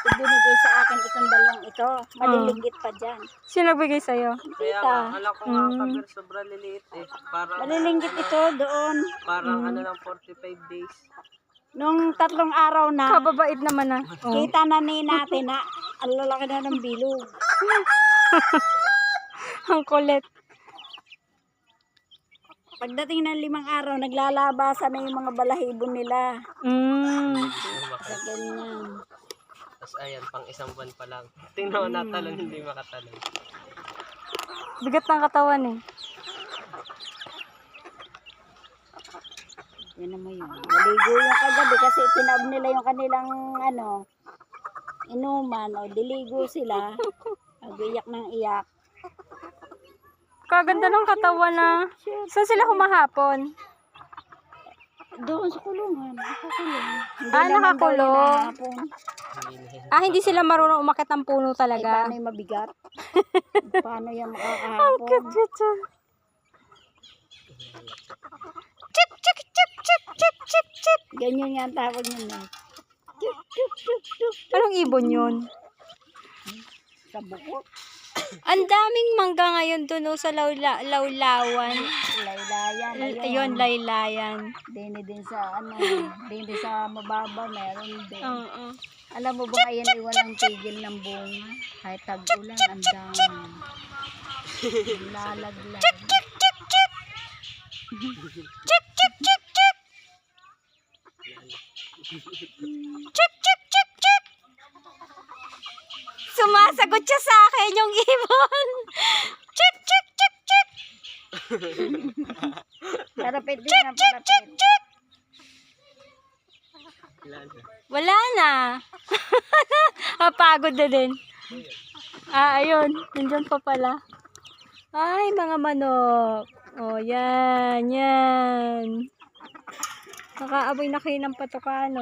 Ibinigay sa akin itong dalawang ito. Maliligit pa dyan. Sino nagbigay sa'yo? Kaya nga, ala ko nga kabir, sobrang liliit eh. Parang, Malilinggit ito doon. parang ano lang, 45 days. Nung 3 araw na, Kababait naman ah. Oh. kita na natin na ang lalaki na ng bilog. Ang kulit. Pagdating ng 5 araw, naglalabasan na yung mga balahibo nila. Sa ganyan. Tapos ayan, pang isang buwan pa lang. Tingnan mo natalon, hindi makatalon. Bigat ng katawan eh. Yan naman yun. Naligo yung kagabi kasi tinab nila yung kanilang inuman. O, diligo sila. Nag-iyak ng iyak. Kaganda ng katawan na. Saan sila humahapon? Doon sa kulungan. Nakakulong. Nakakulong. Hindi sila marunong umakyat ng puno Ay, talaga. paano yung mabigat? Paano yung Ang makakahapon? cute. Chip, chip, chip, chip, chip, chip, chip. Ganyan nga ang tawag nila. Chuk, chuk, chuk, chuk. Anong ibon yun? Sa bukot. Ang daming mangga ngayon doon sa lawlawan. Laylayan. Ayun, laylayan. Din sa din sa mababa meron din. Oo. Alam mo ba ayan ay walang tigil ng bunga. Kahit tag-ulan, ang dami. Lalaglag. Chip, chip, chip, chip. Chip, chip, chip, chip. Chip, chip, chip, chip. Sumasagot siya sa akin yung ibon. Chip, chip, chip, chip. Parapit din Chip, ang chip, chip, parapit. chip. Wala na. Wala na. Pagod na din. Ayun. Nandyan pa pala. Ay, mga manok. Oh, yan. Nakaaboy na kayo ng patukano.